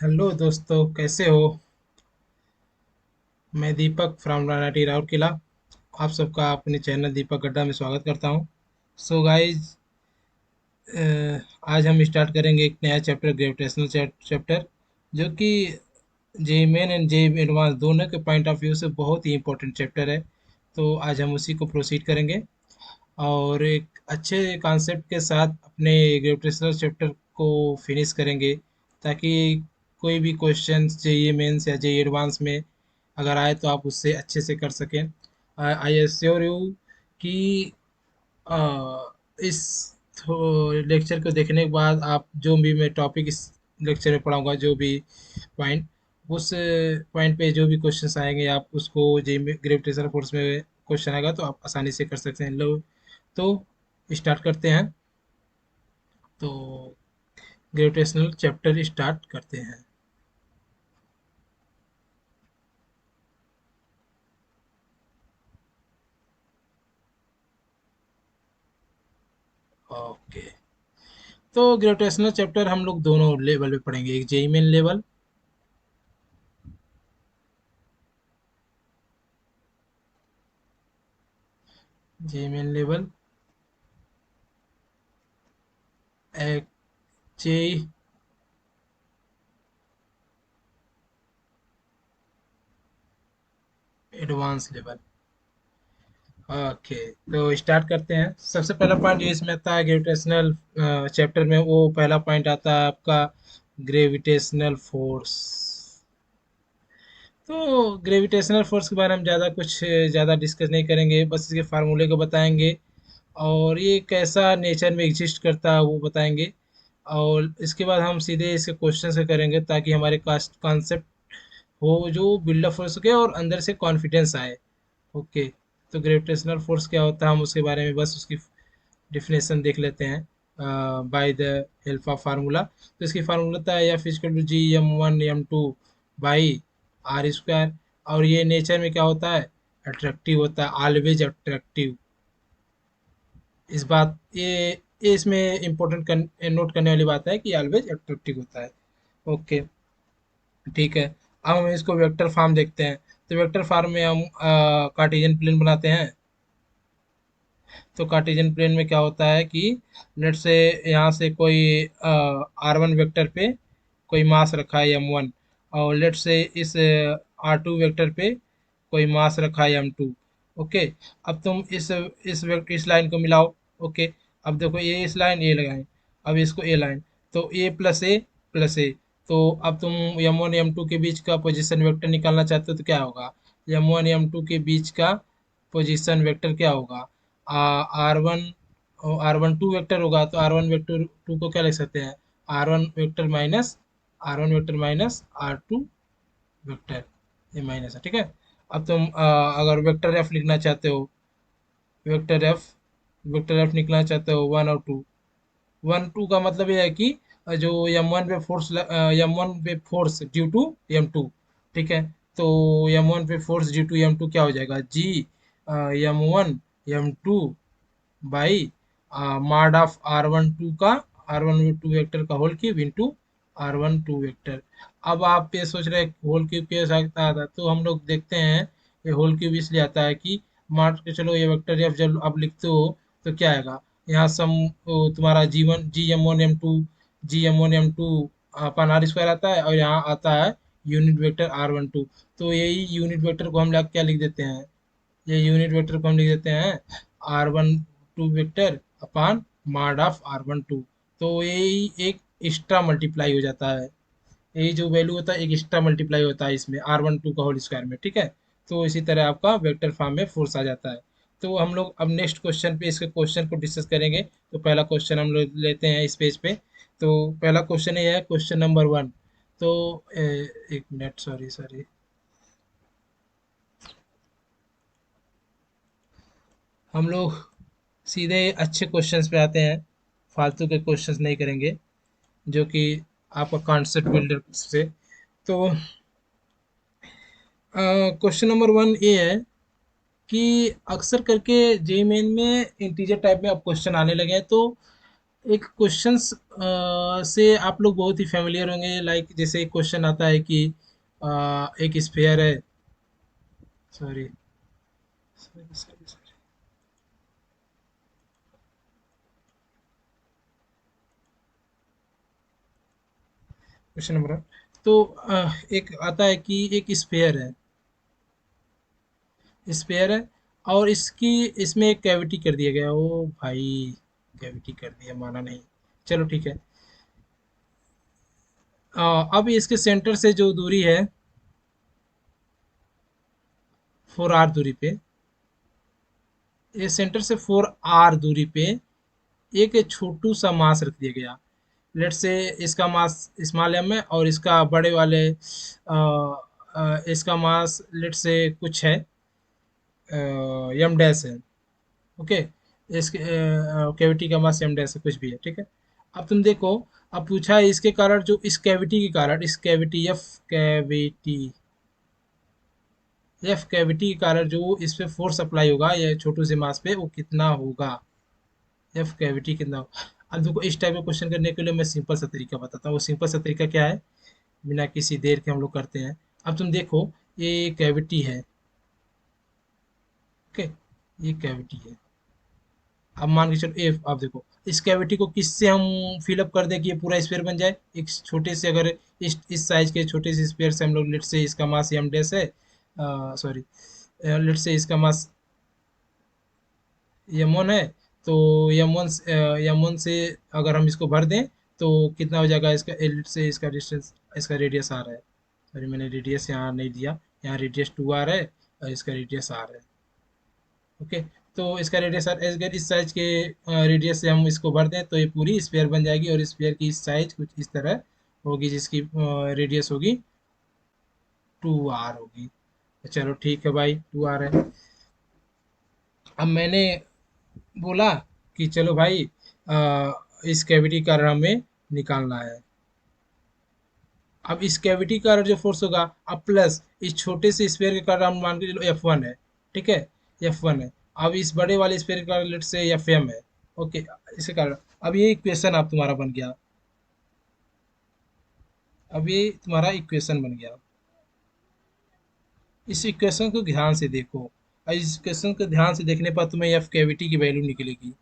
Hello दोस्तों, कैसे हो? मैं दीपक फ्रॉम रानाटी राउरकेला। आप सबका अपने चैनल दीपक गड्ढा में स्वागत करता हूं। सो गाइज, आज हम स्टार्ट करेंगे एक नया चैप्टर, ग्रेविटेशनल चैप्टर, जो कि जे मेन एंड जे एडवांस दोनों के पॉइंट ऑफ व्यू से बहुत ही इंपॉर्टेंट चैप्टर है। तो आज हम उसी को प्रोसीड करेंगे और एक अच्छे कॉन्सेप्ट के साथ अपने ग्रेविटेशनल चैप्टर को फिनिश करेंगे, ताकि कोई भी क्वेश्चन जेईई मेंस या जेईई एडवांस में अगर आए तो आप उससे अच्छे से कर सकें। आई एश्योर यू कि अ, इस लेक्चर को देखने के बाद आप जो भी मैं टॉपिक इस लेक्चर में पढ़ाऊंगा, जो भी पॉइंट, उस पॉइंट पे जो भी क्वेश्चंस आएंगे आप उसको जे ग्रेविटेशनल फोर्स में क्वेश्चन आएगा तो आप आसानी से कर सकते हैं। लो, तो स्टार्ट करते हैं। तो ग्रेविटेशनल चैप्टर स्टार्ट करते हैं। ओके, तो ग्रेविटेशनल चैप्टर हम लोग दोनों लेवल पे पढ़ेंगे, एक JEE main level. JEE main level, एक जेई एडवांस लेवल। ओके, तो स्टार्ट करते हैं। सबसे पहला पॉइंट जो इसमें आता है ग्रेविटेशनल चैप्टर में, वो पहला पॉइंट आता है आपका ग्रेविटेशनल फोर्स। तो ग्रेविटेशनल फोर्स के बारे में ज़्यादा कुछ ज़्यादा डिस्कस नहीं करेंगे, बस इसके फार्मूले को बताएंगे और ये कैसा नेचर में एग्जिस्ट करता है वो बताएंगे। और इसके बाद हम सीधे इसके क्वेश्चन से करेंगे, ताकि हमारे कॉन्सेप्ट हो जो बिल्डअप हो सके और अंदर से कॉन्फिडेंस आए। ओके, तो ग्रेविटेशनल फोर्स क्या होता है हम उसके बारे में बस उसकी डिफिनेशन देख लेते हैं by the help of formula. तो इसकी फार्मूला था F equal to G M one M two by R square. और ये नेचर में क्या होता है? अट्रैक्टिव होता है, ऑलवेज अट्रैक्टिव। इस बात ये इसमें इम्पोर्टेंट नोट करने वाली बात है कि ऑलवेज अट्रैक्टिव होता है। ओके, ठीक है। अब हम इसको वेक्टर फॉर्म देखते हैं। तो वेक्टर फॉर्म में हम कार्टेशियन प्लेन बनाते हैं। तो कार्टेशियन प्लेन में क्या होता है कि लेट से यहाँ से कोई आर वन वेक्टर पे कोई मास रखा है एम वन, और लेट से इस आर टू वेक्टर पे कोई मास रखा है एम टू। ओके, अब तुम इस लाइन को मिलाओ। ओके, अब देखो ये इस लाइन ये लगाएं, अब इसको ए लाइन, तो ए प्लस ए प्लस ए। तो अब तुम एम वन एम टू के बीच का पोजीशन वेक्टर निकालना चाहते हो तो क्या होगा? एम वन एम टू के बीच का पोजीशन वेक्टर क्या होगा? R one, R one two vector होगा, तो आर वन वेक्टर टू को क्या लिख सकते हैं? R one vector minus R two vector, ये माइनस है, ठीक है। अब तुम अगर वेक्टर एफ लिखना चाहते हो, वेक्टर एफ वेक्टर एफ निकलना चाहते हो वन और टू। वन टू का मतलब ये है कि जो एम वन पे फोर्स, एम वन पे force due to M two, ठीक है। तो एम वन पे force due to M two क्या हो जाएगा? G M one M two by mod of R one two का, आर वन टू वेक्टर का whole cube into R one two vector. अब आप ये सोच रहे हैं होल क्यूब कैसे आता था, तो हम लोग देखते हैं ये होल क्यूब इसलिए आता है कि मान के चलो ये वेक्टर एफ जब आप लिखते हो तो क्या आएगा? यहाँ सम तुम्हारा G one G M one M two, G M one M two अपन आर स्क्वायर आता है, और यहाँ आता है unit vector R one two. तो यही यूनिट वेक्टर को हम लोग क्या लिख देते हैं? ये यूनिट वेक्टर को हम लिख देते हैं R one two vector upon mod of R one two. तो यही एक एक्स्ट्रा मल्टीप्लाई हो जाता है, यही जो वैल्यू होता है एक एक्स्ट्रा मल्टीप्लाई होता है इसमें आर वन टू का होल स्क्वायर में, ठीक है। तो इसी तरह आपका वेक्टर फॉर्म में फोर्स आ जाता है। तो हम लोग अब नेक्स्ट क्वेश्चन पे इसके क्वेश्चन को डिस्कस करेंगे। तो पहला क्वेश्चन हम लोग लेते हैं इस पेज पे। तो पहला क्वेश्चन ये है, क्वेश्चन नंबर वन। तो एक मिनट, सॉरी सॉरी, हम लोग सीधे अच्छे क्वेश्चंस पे आते हैं, फालतू के क्वेश्चंस नहीं करेंगे, जो कि आपका कॉन्सेप्ट बिल्डर से। तो क्वेश्चन नंबर वन ये है कि अक्सर करके जे मेन में इंटीजर टाइप में अब क्वेश्चन आने लगे हैं। तो एक क्वेश्चंस से आप लोग बहुत ही फेमिलियर होंगे, लाइक जैसे एक क्वेश्चन आता है कि एक स्फीयर है। Sorry sorry sorry sorry, question number 1। तो एक आता है कि एक स्फीयर है, स्फीयर है, और इसकी इसमें एक कैविटी कर दिया गया। ओ भाई, कैविटी कर दिया, माना नहीं। चलो ठीक है। अब इसके सेंटर से जो दूरी है 4r दूरी पे, ये सेंटर से 4r दूरी पे एक छोटू सा मास रख दिया गया। लेट से इसका मास स्मॉल एम है और इसका बड़े वाले इसका मास लेट से कुछ है, एम डैश है। ओके, इसके कैविटी का मास एम डैश है, कुछ भी है, ठीक है। अब तुम देखो, अब पूछा है इसके कारण, जो इस कैविटी के कारण, इस कैविटी एफ कैविटी के कारण जो इस पे फोर्स अप्लाई होगा या छोटू से मास पे, वो कितना होगा। एफ कैविटी कितना होगा। अब देखो, इस टाइप का क्वेश्चन करने के लिए मैं सिंपल सा तरीका बताता हूँ। वो सिंपल सा तरीका क्या है, बिना किसी देर के हम लोग करते हैं। अब तुम देखो, ये कैविटी है। ओके, ये कैविटी है। अब मान के चलो एफ, आप देखो इस कैविटी को किससे हम फिलअप कर दें कि ये पूरा स्फीयर बन जाए। एक छोटे से, अगर इस साइज के छोटे से स्फीयर से हम लोग, लेट से इसका मास एम डैश है, सॉरी, लेट से इसका मास यम1 है। तो यम1 से अगर हम इसको भर दें तो कितना हो जाएगा इसका, एलिट से इसका डिस्टेंस, इसका रेडियस आर है। सॉरी, मैंने रेडियस यहाँ नहीं दिया, यहाँ रेडियस 2r है और इसका रेडियस आर है। ओके, तो इसका रेडियस आर, अगर इस साइज के रेडियस से हम इसको भर दें तो ये पूरी स्फीयर बन जाएगी, और स्फीयर की साइज कुछ इस तरह होगी, जिसकी रेडियस होगी 2r होगी। चलो ठीक है भाई, 2r है। अब मैंने बोला कि चलो भाई, इस कैविटी का हमें निकालना है। अब इस कैविटी का जो फोर्स होगा, अब प्लस इस छोटे से स्फीयर के कारण हम मान के चलो F1 है, ठीक है, F1 है। अब इस बड़े वाले स्फीयर के कारण लेट से Fm है। ओके, इसके कारण अब ये इक्वेशन आप तुम्हारा बन गया। अब ये तुम्हारा इक्वेशन बन गया। इस इक्वेशन को ध्यान से देखो, और इस इक्वेशन को ध्यान से देखने पर तुम्हें एफ कैविटी की वैल्यू निकलेगी।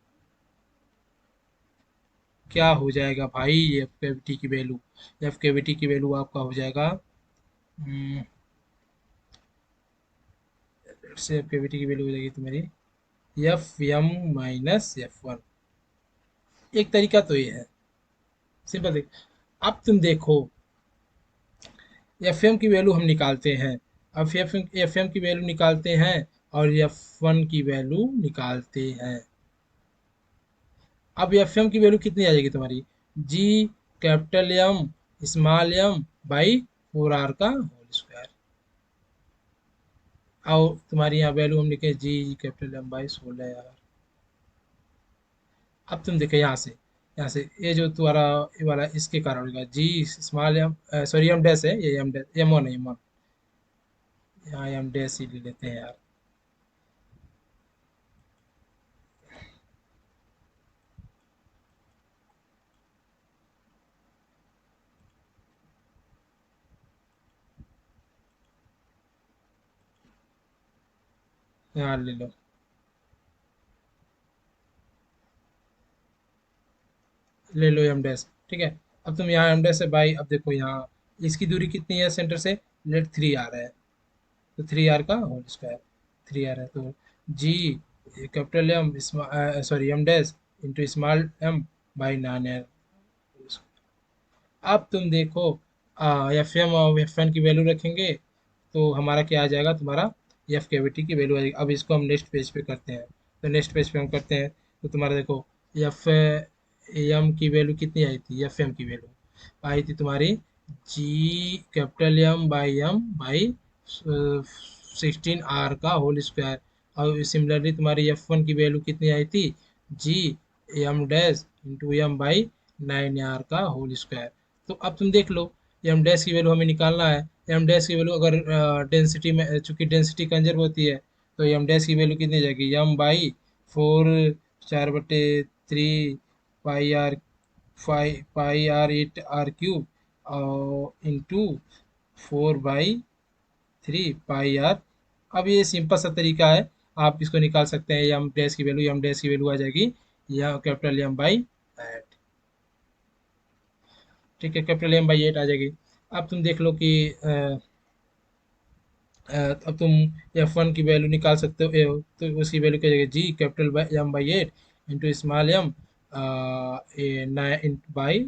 क्या हो जाएगा भाई, एफ कैविटी की वैल्यू, एफ कैविटी की वैल्यू आपका हो जाएगा, से एफ कैविटी की वैल्यू हो जाएगी तुम्हारी एफ एम माइनस F1। एक तरीका तो ये है, सिंपल देख। अब तुम देखो, एफ एम की वैल्यू हम निकालते हैं। अब एफ एम की वैल्यू निकालते हैं और F1 की वैल्यू निकालते हैं। अब एफ एम की वैल्यू कितनी आ जाएगी तुम्हारी, G capital M small M by 4r का होल स्क्वायर। और तुम्हारी यहाँ वैल्यू हम लिखे जी कैपिटल एम बाई 16r। अब तुम देखो यहाँ से ये जो तुम्हारा ये वाला इसके कारण होगा G small M, sorry M dash है, ये एम डैश, एम वन है, एम वन। यहाँ एम डैश ही ले लेते हैं यार। यहाँ ले लो, ले लो एम डैश, ठीक है। अब तुम यहाँ एम डैश है भाई, अब देखो यहाँ इसकी दूरी कितनी है सेंटर से, लेट 3r है। तो 3r का होल स्क्वायर, 3r है तो G capital M, sorry M dash into small M by 9r। अब तुम देखो, एफ एम और एफ एन की वैल्यू रखेंगे तो हमारा क्या आ जाएगा, तुम्हारा एफ कैविटी की वैल्यू आ जाएगी। अब इसको हम नेक्स्ट पेज पे करते हैं, तो नेक्स्ट पेज पे हम करते हैं, तो तुम्हारा देखो एफ एम की वैल्यू कितनी आई थी, एफ एम की वैल्यू आई थी तुम्हारी G capital M by 16r का होल स्क्वायर। और सिमिलरली तुम्हारी F1 की वैल्यू कितनी आई थी, G M dash into M by 9r का होल स्क्वायर। तो अब तुम देख लो, एम डैश की वैल्यू हमें निकालना है। एम डैश की वैल्यू अगर डेंसिटी में, चूंकि डेंसिटी कंजर्व होती है, तो एम डैश की वैल्यू कितनी जाएगी, M by 4, 4/3 pi R 8 R cube और इंटू 4/3 पाई आर। अब ये सिंपल सा तरीका है, आप इसको निकाल सकते हैं। एम डैश की वैल्यू आ जाएगी या कैपिटल एम बाई 8। ठीक है, कैपिटल एम बाई 8 आ जाएगी। अब तुम देख लो कि अब तुम F1 की वैल्यू निकाल सकते हो। तो उसकी वैल्यू क्या जाएगी, G capital M by 8 into small M by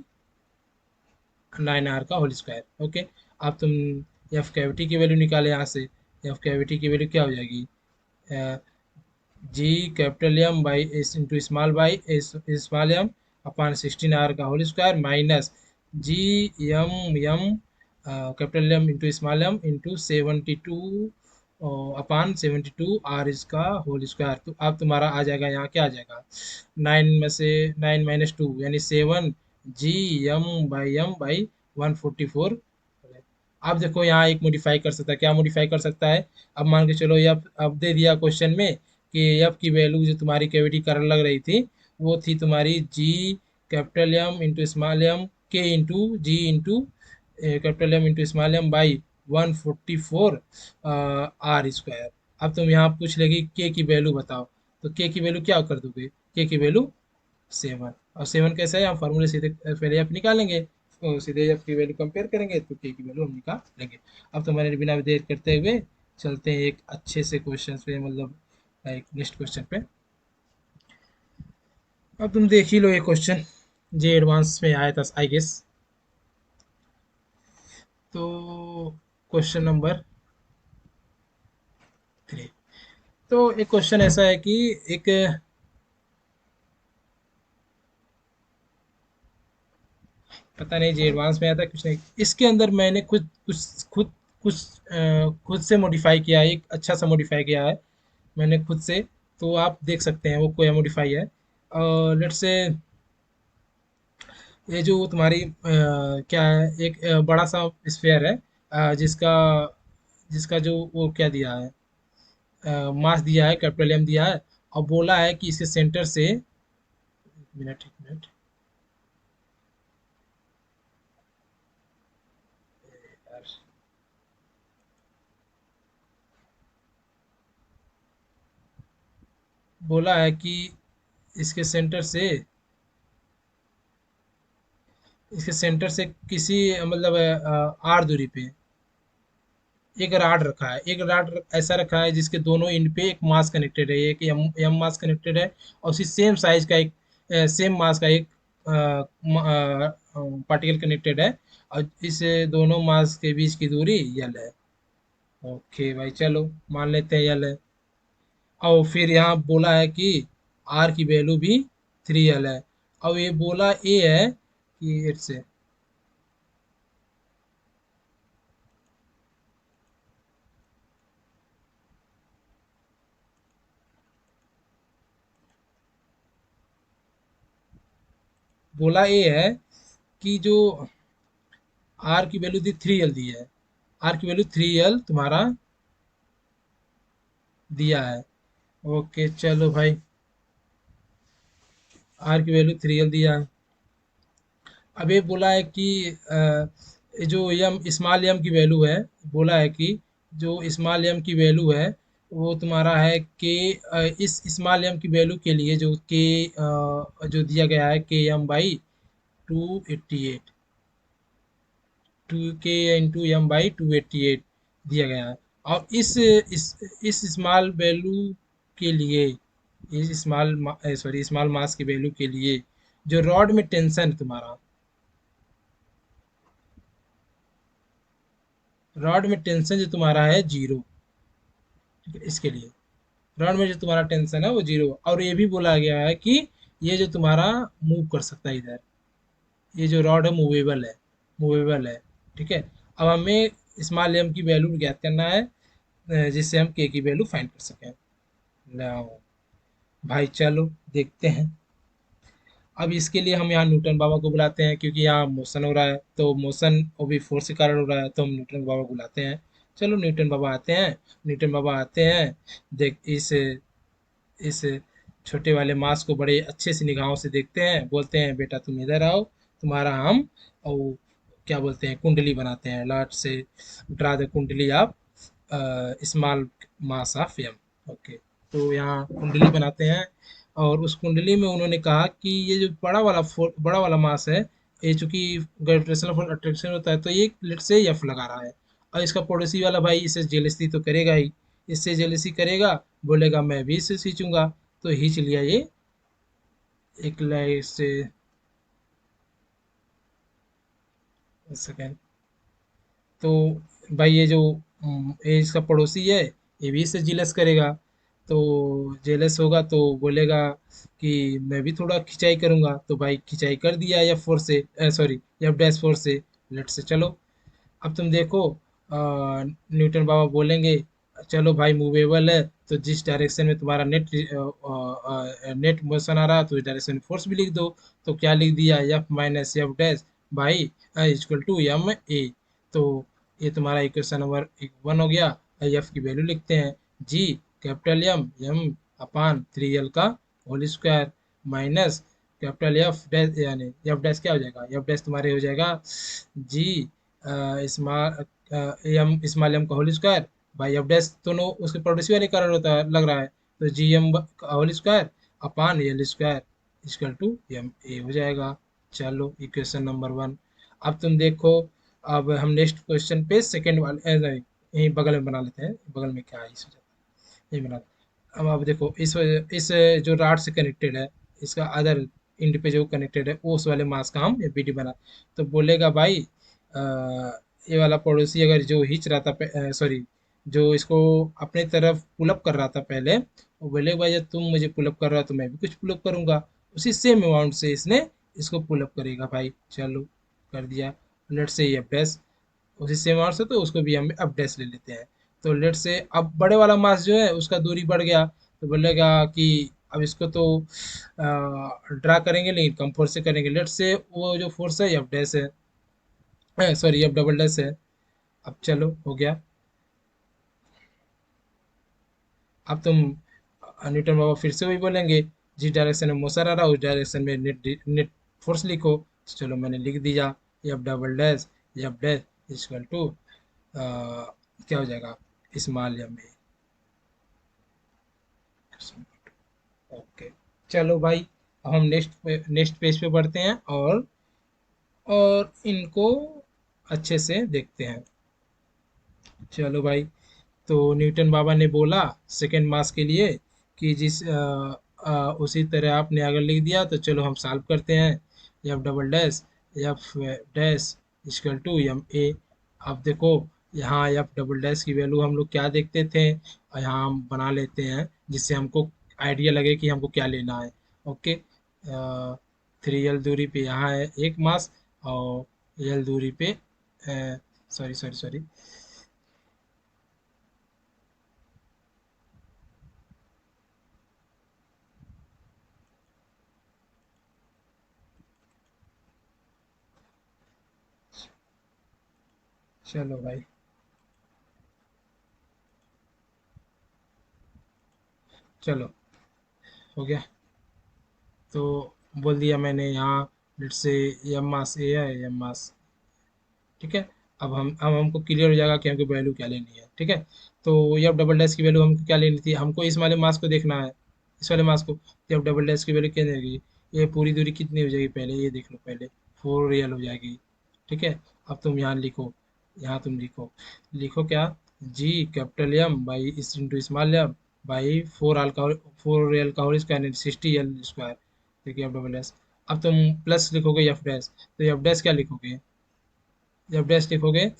9 R का होल स्क्वायर। ओके, अब तुम एफ कैविटी की वैल्यू निकाले यहाँ से। एफ कैविटी की वैल्यू क्या हो जाएगी, G capital M by S into small M upon 16 R का whole square minus G M capital M into small M into 72 upon 72 R इसका होल स्क्वायर। तो अब तुम्हारा आ जाएगा, यहाँ क्या आ जाएगा, 9 में से 9 - 2 यानी 7 जी एम बाई 144। अब देखो यहाँ एक मॉडिफाई कर सकता है, क्या मॉडिफाई कर सकता है। अब मान के चलो एफ अब दे दिया क्वेश्चन में कि एफ की वैल्यू जो तुम्हारी कैविटी करंट लग रही थी वो थी तुम्हारी G capital M into small M के into G into capital M into small M by 144 R square. अब तुम यहाँ पूछ लेगी के की वैल्यू बताओ, तो के की वैल्यू क्या कर दोगे, के की वैल्यू 7। और 7 कैसा है, हम फार्मूले सीधे पहले एफ निकालेंगे, तो सीधे एफ की वैल्यू कंपेयर करेंगे तो के की वैल्यू हम निकाल लेंगे। अब तो मैंने बिना देर करते हुए चलते हैं एक अच्छे से क्वेश्चन पे, मतलब लाइक नेक्स्ट क्वेश्चन पे। अब तुम देख ही लो ये क्वेश्चन, जे एडवांस में आया था आई गेस। तो क्वेश्चन नंबर 3। तो एक क्वेश्चन ऐसा है कि एक, पता नहीं जी एडवांस में आया था कुछ नहीं, इसके अंदर मैंने खुद से मॉडिफाई किया है, एक अच्छा सा मॉडिफाई किया है मैंने खुद से। तो आप देख सकते हैं वो कोई मॉडिफाई है। लेट्स से ये जो तुम्हारी क्या है, एक बड़ा सा स्फेयर है, जिसका जिसका जो वो क्या दिया है, मास दिया है, कैपिटल एम दिया है, और बोला है कि इसके सेंटर से, एक मिनट, यार, बोला है कि इसके सेंटर से इसके सेंटर से किसी मतलब आर दूरी पे एक राड रखा है, एक राड ऐसा रखा है जिसके दोनों एंड पे एक मास कनेक्टेड है, एक एम एम मास कनेक्टेड है, और उसी सेम साइज का एक सेम मास का एक पार्टिकल कनेक्टेड है, और इस दोनों मास के बीच की दूरी यल है। ओके भाई, चलो मान लेते हैं यल है। और फिर यहाँ बोला है कि आर की वैल्यू भी 3 यल है। अब ये बोला ए है कि इट्स, बोला ये है कि जो आर की वैल्यू दी 3 यल दी है, आर की वैल्यू 3 यल तुम्हारा दिया है। ओके चलो भाई, आर की वैल्यू 3 यल दिया है। अब ये बोला है कि ये जो यम स्मॉल यम की वैल्यू है, बोला है कि जो स्मॉल यम की वैल्यू है वो तुम्हारा है के, इस स्मॉल यम की वैल्यू के लिए जो के जो दिया गया है के एम बाई 288, 2 के इंटू एम बाई 288 दिया गया है। और इस स्मॉल वैल्यू के लिए, इस स्मॉल मास की वैल्यू के लिए जो रॉड में टेंशन तुम्हारा, रॉड में टेंशन जो तुम्हारा है 0, ठीक है, इसके लिए रॉड में जो तुम्हारा टेंशन है वो 0। और ये भी बोला गया है कि ये जो तुम्हारा मूव कर सकता है इधर, ये जो रॉड है मूवेबल है, मूवेबल है। ठीक है, अब हमें स्मॉल एम की वैल्यू ज्ञात करना है, जिससे हम के की वैल्यू फाइंड कर सकें। Now, भाई चलो देखते हैं। अब इसके लिए हम यहाँ न्यूटन बाबा को बुलाते हैं, क्योंकि यहाँ मोशन हो रहा है, तो मोशन वो भी फोर्स के कारण हो रहा है, तो हम न्यूटन बाबा को बुलाते हैं। चलो न्यूटन बाबा आते हैं, न्यूटन बाबा आते हैं। देख इस छोटे वाले मास को बड़े अच्छे से निगाहों से देखते हैं, बोलते हैं बेटा तुम इधर आओ, तुम्हारा हम और क्या बोलते हैं कुंडली बनाते हैं, लाट से ड्रा द कुंडली of small mass of M. Okay, तो यहाँ कुंडली बनाते हैं और उस कुंडली में उन्होंने कहा कि ये जो बड़ा वाला मास है, ये चूंकि ग्रेविटेशनल फोर्स अट्रैक्शन होता है तो ये लेट से एफ लगा रहा है, और इसका पड़ोसी वाला भाई इसे जेलसी तो करेगा ही, इससे जेलसी करेगा, बोलेगा मैं भी इससे खींचूंगा, तो खींच लिया ये एक लाइट से। सेकेंड, तो भाई ये जो ये इसका पड़ोसी है, ये भी इससे जेलस करेगा, तो जेलस होगा तो बोलेगा कि मैं भी थोड़ा खिंचाई करूंगा, तो भाई खिंचाई कर दिया एफ फोर से, सॉरी एफ डैश फोर से। लेट से चलो, अब तुम देखो, न्यूटन बाबा बोलेंगे चलो भाई मूवेबल है, तो जिस डायरेक्शन में तुम्हारा नेट मोशन आ रहा है तो उस डायरेक्शन में फोर्स भी लिख दो। तो क्या लिख दिया, F minus F dash by equal to M A. तो ये तुम्हारा इक्वेशन नंबर 1 हो गया। एफ की वैल्यू लिखते हैं, G capital M M upon 3 L का whole square minus capital F dash, यानी एफ डैश क्या हो जाएगा, एफ डैश तुम्हारे हो जाएगा G small M small M का whole square by F dash, दोनों उसके पड़ोसी वाले कारण होता है लग रहा है, तो जी एम का whole square upon L square equal to M A हो जाएगा। चलो इक्वेशन नंबर 1। अब तुम देखो, अब हम नेक्स्ट क्वेश्चन पे सेकंड वाले नहीं, यहीं बगल में बना लेते हैं, बगल में क्या है इस वजह यही बना। अब आप देखो इस जो राड से कनेक्टेड है, इसका अदर इंड पे जो कनेक्टेड है वो उस वाले मास का हम बीडी बना, तो बोलेगा भाई अ, ये वाला पड़ोसी अगर जो खींच रहा था, सॉरी जो इसको अपने तरफ पुलअप कर रहा था पहले, वो बोले भाई जब तुम मुझे पुलअप कर रहा हो तो मैं भी कुछ पुलअप करूंगा, उसी सेम अमाउंट से इसने इसको पुलअप करेगा भाई। चलो कर दिया, लेट से ये डैश उसी सेम अमाउंट से, तो उसको भी हम अप डैश ले लेते हैं। तो लेट से अब बड़े वाला मास जो है उसका दूरी बढ़ गया, तो बोलेगा कि अब इसको तो ड्रा करेंगे लेकिन कम फोर्स से करेंगे, लेट से वो जो फोर्स है एफ डैश है, सॉरी एफ डबल डैश है। अब चलो हो गया। अब तुम न्यूटन बाबा फिर से वही बोलेंगे, जिस डायरेक्शन में मोशन आ रहा है उस डायरेक्शन में नेट फोर्स लिखो, तो चलो मैंने लिख दिया, F double dash F dash equal to क्या हो जाएगा, स्मॉल एम ए। ओके, चलो भाई अब हम नेक्स्ट पेज पे बढ़ते हैं और इनको अच्छे से देखते हैं। चलो भाई, तो न्यूटन बाबा ने बोला सेकेंड मास के लिए कि उसी तरह आपने अगर लिख दिया तो चलो हम सॉल्व करते हैं, F double dash F dash equal to M A. अब देखो यहाँ एफ डबल डैश की वैल्यू हम लोग क्या देखते थे, और यहाँ हम बना लेते हैं जिससे हमको आइडिया लगे कि हमको क्या लेना है। ओके, 3 एल दूरी पे यहाँ है एक मास, और एल दूरी पे, सॉरी सॉरी सॉरी, चलो भाई, चलो हो गया। तो बोल दिया मैंने यहाँ, लेट से एम मास ए है एम मास, ठीक है। अब हमको क्लियर हो जाएगा कि हमको वैल्यू क्या लेनी है, ठीक है। तो एफ डबल डैश की वैल्यू हमको क्या लेनी थी, हमको इस वाले मास को देखना है, इस वाले मास को। एफ डबल डैश की वैल्यू क्या देगी, ये पूरी दूरी कितनी हो जाएगी पहले ये देख लो, पहले 4 रियल हो जाएगी, ठीक है। अब तुम यहाँ लिखो, यहाँ तुम लिखो, लिखो क्या, जी कैपिटल एम बाई इस इंटू स्मॉल एम बाई 4 रियल का होल स्क्वायर 60 एल स्क्वायर, ठीक है एफ डबल डैश। अब तुम प्लस लिखोगे एफ डैश, तो एफ डैश क्या लिखोगे, एफ डैश लिखोगे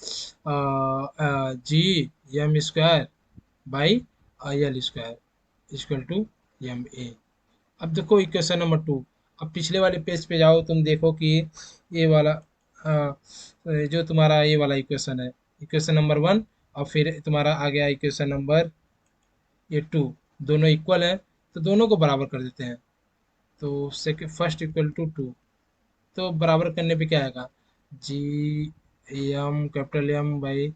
जी एम स्क्वायर बाई आई L square equal to M A. अब देखो इक्वेशन नंबर 2, अब पिछले वाले पेज पे जाओ, तुम देखो कि ये वाला जो तुम्हारा ये वाला इक्वेशन है, इक्वेशन नंबर 1, और फिर तुम्हारा आ गया इक्वेशन नंबर ये 2, दोनों इक्वल है, तो दोनों को बराबर कर देते हैं। तो सेकंड फर्स्ट इक्वल टू 2, तो बराबर करने पे क्या आएगा, G M capital M by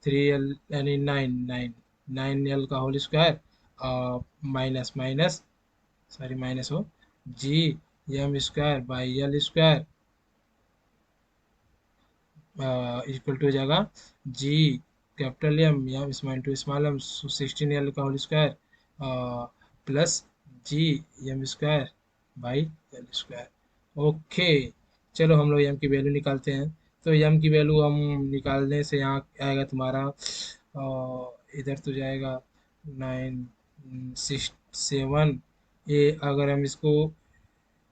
3 L, यानी 9 9 9 एल का whole square, minus minus sorry minus हो, G M square by L square equal to हो जाएगा G capital M M small to small M 16 L का whole square plus G M square by L square. Okay, चलो हम लोग M की value निकालते हैं। तो एम की वैल्यू हम निकालने से यहाँ आएगा तुम्हारा इधर तो जाएगा 9 6 7। ये अगर हम इसको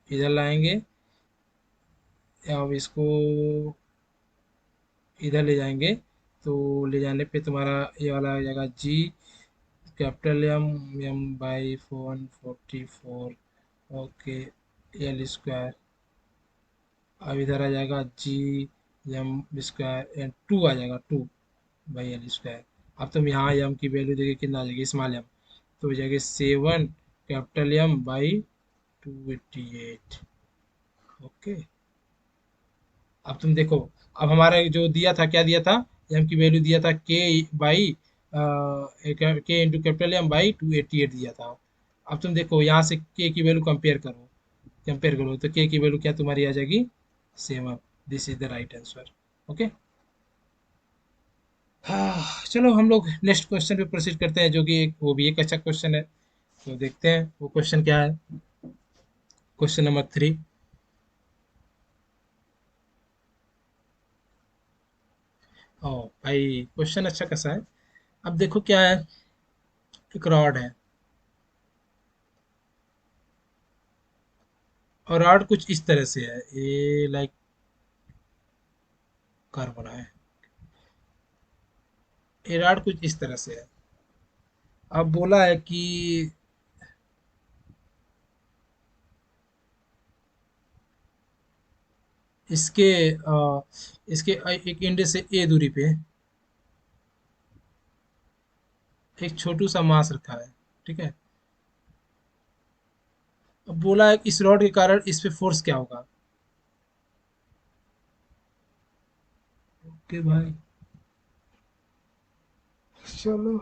इधर लाएंगे या अब इसको इधर ले जाएंगे, तो ले जाने पे तुम्हारा ये वाला आ जाएगा G capital M M by 144। Okay, L square. अब इधर आ जाएगा G M square and two आ जाएगा, टू बाई एल स्क्वायर। अब तुम यहाँ एम की वैल्यू देखिए कितना आ जाएगी, स्मॉल एम तो हो जाएगी 7 कैपिटल एम बाई 288। ओके, अब तुम देखो, अब हमारा जो दिया था क्या दिया था, एम की वैल्यू दिया था के बाई के इंटू कैपिटल एम बाई 288 दिया था। अब तुम देखो यहाँ से के की वैल्यू कंपेयर करो तो के की वैल्यू क्या तुम्हारी आ जाएगी, 7। This is the right answer. Okay, हाँ चलो हम लोग नेक्स्ट क्वेश्चन पे प्रोसीड करते हैं, जो कि एक वो भी एक अच्छा क्वेश्चन है। तो देखते हैं वो क्वेश्चन क्या है। Question number 3। ओ भाई, क्वेश्चन अच्छा कैसा है। अब देखो क्या है, एक रॉड है और रॉड कुछ इस तरह से है, ये लाइक कार बना है। ये रॉड कुछ इस तरह से है। अब बोला है कि इसके एक एंड से ए दूरी पे एक छोटू सा मास रखा है, ठीक है। अब बोला है कि इस रॉड के कारण इस पे फोर्स क्या होगा। ओके भाई, चलो।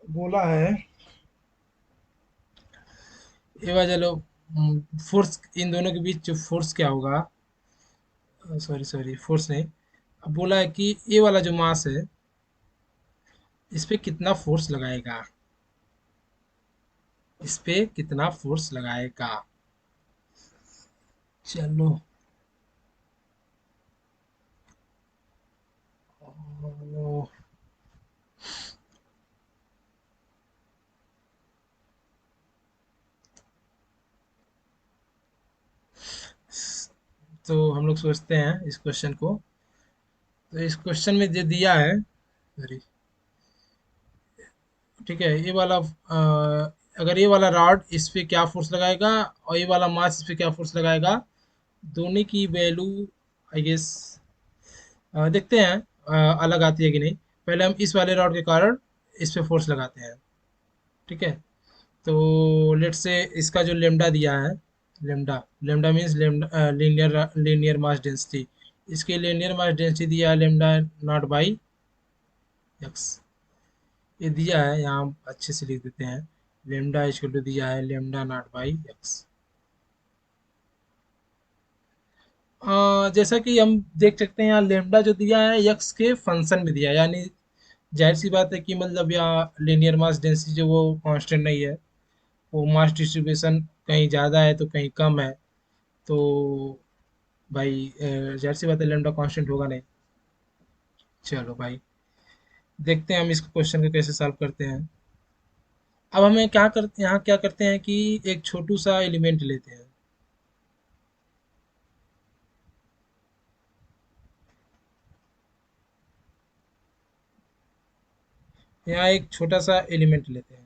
बोला है ये बात, चलो फोर्स इन दोनों के बीच जो फोर्स क्या होगा, सॉरी सॉरी फोर्स नहीं। अब बोला है कि ये वाला जो मास है इस पे कितना फोर्स लगाएगा, इस पे कितना फोर्स लगाएगा। चलो, ओ, तो हम लोग सोचते हैं इस क्वेश्चन को। तो इस क्वेश्चन में जो दिया है, सॉरी, ठीक है, ये वाला अगर ये वाला रॉड इस पे क्या फोर्स लगाएगा और ये वाला मास इस पे क्या फोर्स लगाएगा, दोनों की वैल्यू आई गेस देखते हैं अलग आती है कि नहीं। पहले हम इस वाले रॉड के कारण इस पे फोर्स लगाते हैं, ठीक है। तो लेट से इसका जो लेमडा दिया है, lambda lambda means lambda linear mass density. इसके लीनियर मास डेंसिटी दिया है लेमडा नॉट बाई एक्स। ये दिया है यहाँ, हम अच्छे से लिख देते हैं। लेमडा इक्वल टू दिया है लेमडा नॉट बाई एक्स। जैसा कि हम देख सकते हैं यहाँ लेमडा जो दिया है एक्स के फंक्शन में दिया है, यानी जाहिर सी बात है कि मतलब यहाँ लीनियर मास डेंसिटी जो वो कांस्टेंट नहीं है, वो मास डिस्ट्रीब्यूशन कहीं ज़्यादा है तो कहीं कम है। तो भाई जाहिर सी बात है लेमडा कांस्टेंट होगा नहीं। चलो भाई, देखते हैं हम इस क्वेश्चन को कैसे सॉल्व करते हैं। अब हमें क्या करते यहाँ क्या करते हैं कि एक छोटू सा एलिमेंट लेते हैं। यहाँ एक छोटा सा एलिमेंट लेते हैं,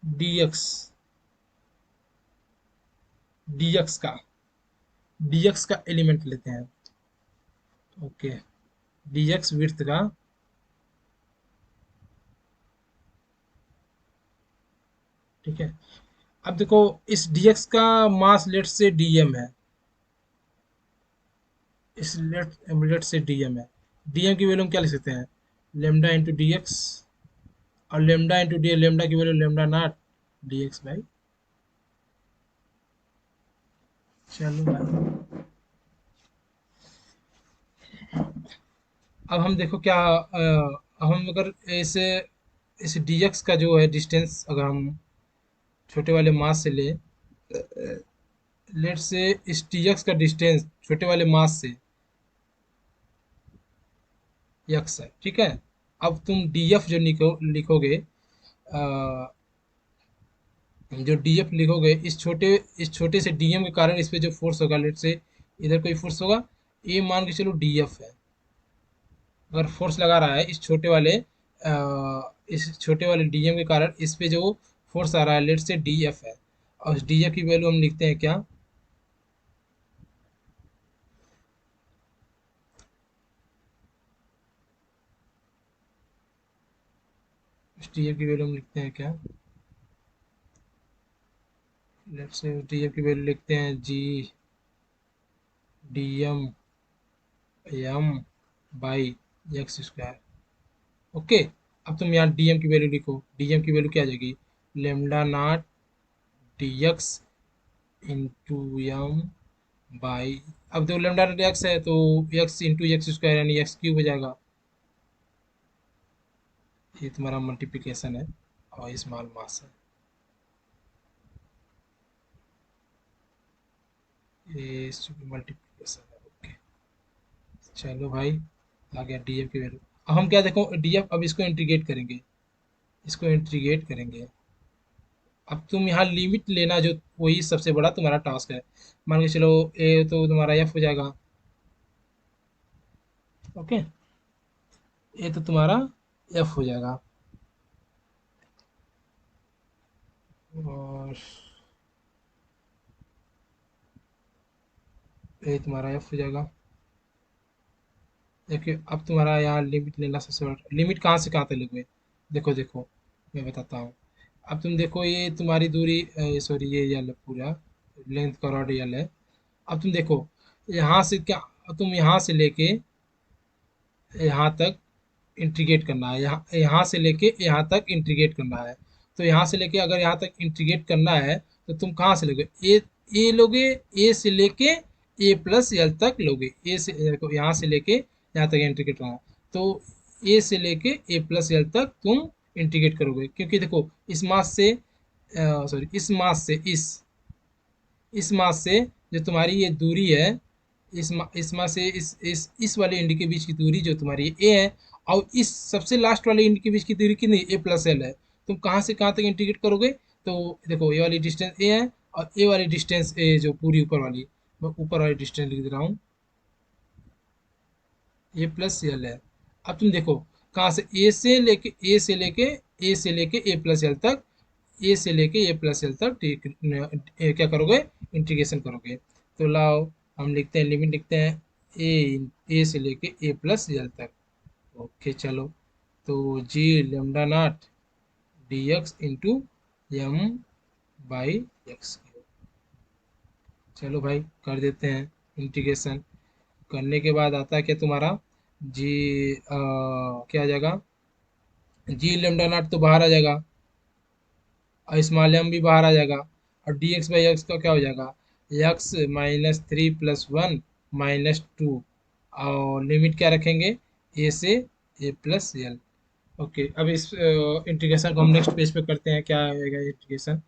dx, dx का dx का एलिमेंट लेते हैं। ओके, dx विड्थ का, ठीक है। अब देखो इस dx का मास लेट से dm है, इस लेट से डीएम है, डीएम की वैल्यू हम क्या लिख सकते हैं, लेमडा इंटू डी एक्स, और लेमडा इंटू डी, लेमडा की value lambda naught D x by. चलो भाई, अब हम देखो क्या अब हम अगर इस डी एक्स का जो है डिस्टेंस अगर हम छोटे वाले मास से ले, लेट से इस डी एक्स का डिस्टेंस छोटे वाले मास से यक्स है, ठीक है। अब तुम डी एफ जो लिखोगे, अ, जो डी एफ लिखोगे इस छोटे से डीएम के कारण इस पे जो फोर्स होगा, लेट से इधर कोई फोर्स होगा, ये मान के चलो डी एफ है। अगर फोर्स लगा रहा है इस छोटे वाले डीएम के कारण इस पे जो फोर्स आ रहा है, लेट से डी एफ है, और डी एफ की वैल्यू हम लिखते हैं क्या, इस डी एफ की वैल्यू हम लिखते हैं क्या, लेट से डी एफ की वैल्यू लिखते हैं G D M by X square. Okay, अब तुम यहाँ डीएम की वैल्यू लिखो, डीएम की वैल्यू क्या आ जाएगी, lambda naught D X into M by, अब देखो लेमडा नॉट एक्स है तो एक्स इंटू एक्स स्क्वायर यानी एक्स क्यूब हो जाएगा। ये तुम्हारा मल्टीप्लिकेशन है और स्मॉल मास है, ये मल्टीप्लिकेशन है। ओके, चलो भाई, आ गया डीएफ की वैल्यू। अब हम क्या देखो डीएफ, अब इसको इंटीग्रेट करेंगे, इसको इंटीग्रेट करेंगे। अब तुम यहाँ लिमिट लेना, जो वही सबसे बड़ा तुम्हारा टास्क है। मान के चलो ए तो तुम्हारा एफ हो जाएगा, ओके, ए तो तुम्हारा एफ हो जाएगा, और ए तुम्हारा एफ हो जाएगा। देखिए अब तुम्हारा यहाँ लिमिट लेना सबसे बड़ा, लिमिट कहाँ से कहाँ तक लोगे, देखो देखो मैं बताता हूँ। अब तुम देखो ये तुम्हारी दूरी, सॉरी ये यल है पूरा, लेंथ का रॉड यल है। अब तुम देखो यहाँ से क्या, तुम यहाँ से लेके यहाँ तक इंटीग्रेट करना है, यहाँ से लेके यहाँ तक इंटीग्रेट करना है। तो यहाँ से लेके अगर यहाँ तक इंटीग्रेट करना है तो तुम कहाँ से लोगे, ए लोगे, ए से लेके ए प्लस एल तक लोगे, ए से देखो यहाँ से लेके यहाँ तक इंटीग्रेट करना है, तो ए से लेके ए प्लस एल तक तुम इंटीग्रेट करोगे, क्योंकि देखो इस मास से, सॉरी इस मास से इस मास से जो तुम्हारी ये दूरी है, इस मास से इस वाले इंडी के बीच की दूरी जो तुम्हारी ए है, और इस सबसे लास्ट वाले इंडी के बीच की दूरी कितनी, ए प्लस एल है। तुम कहाँ से कहाँ तक इंटीग्रेट करोगे, तो देखो ये वाली डिस्टेंस ए है, और ए वाली डिस्टेंस ए जो पूरी ऊपर वाली, मैं ऊपर वाली डिस्टेंस लिख दे रहा हूँ, ए प्लस एल है। अब तुम देखो कहाँ से, ए से लेके ए प्लस एल तक, ए से लेके ए प्लस एल तक क्या करोगे, इंटीग्रेशन करोगे। तो लाओ हम लिखते हैं, लिमिट लिखते हैं, ए से लेके ए प्लस एल तक। ओके चलो, तो G lambda naught D X into M by X. चलो भाई कर देते हैं इंटीग्रेशन। करने के बाद आता है क्या तुम्हारा, जी क्या आ जाएगा, जी लेमडा नॉट तो बाहर आ जाएगा, और स्मॉल एम भी बाहर आ जाएगा, और डी एक्स बाई एक्स का क्या हो जाएगा, x minus three plus one minus two, और लिमिट क्या रखेंगे, ए से ए प्लस एल। ओके, अब इस इंटीग्रेशन को हम नेक्स्ट पेज पे करते हैं, क्या आएगा इंटीग्रेशन।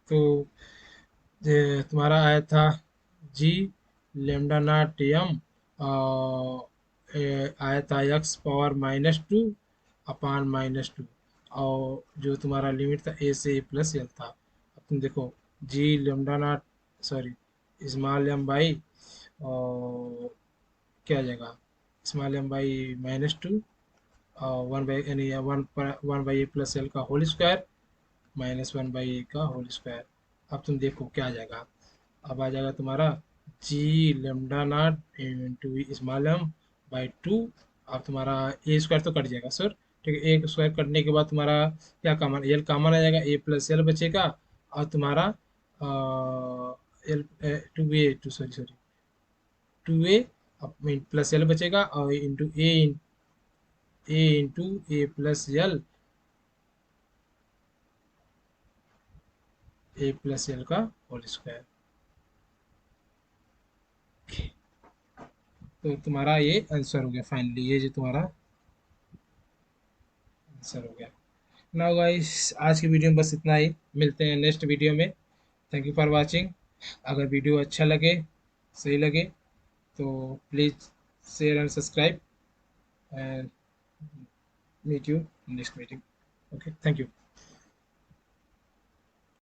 तो ये तुम्हारा आया था जी लेमडा नॉट एम, आया था x power minus two upon minus two, और जो तुम्हारा लिमिट था ए से ए प्लस एल था। अब तुम देखो G lambda naught, sorry small M by, और क्या आ जाएगा, small M by minus two, और वन बाई यानी one by A plus L का whole square minus one by A का होल स्क्वायर। अब तुम देखो क्या आ जाएगा, अब आ जाएगा तुम्हारा G lambda naught into small M by two. अब तुम्हारा ए स्क्वायर तो कट जाएगा सर, ठीक है, ए स्क्वायर कटने के बाद तुम्हारा क्या कॉमन, एल कॉमन आ जाएगा, ए प्लस एल बचेगा, और तुम्हारा L, 2a, sorry sorry, 2a plus L बचेगा, और इंटू ए इंटू ए प्लस एल, ए प्लस एल का होल स्क्वायर। तो तुम्हारा ये आंसर हो गया फाइनली, ये जो तुम्हारा आंसर हो गया। नाउ गाइस, आज की वीडियो में बस इतना ही, मिलते हैं नेक्स्ट वीडियो में। Thank you for watching. अगर वीडियो अच्छा लगे, सही लगे, तो please share and subscribe, and meet you next meeting. Okay, thank you.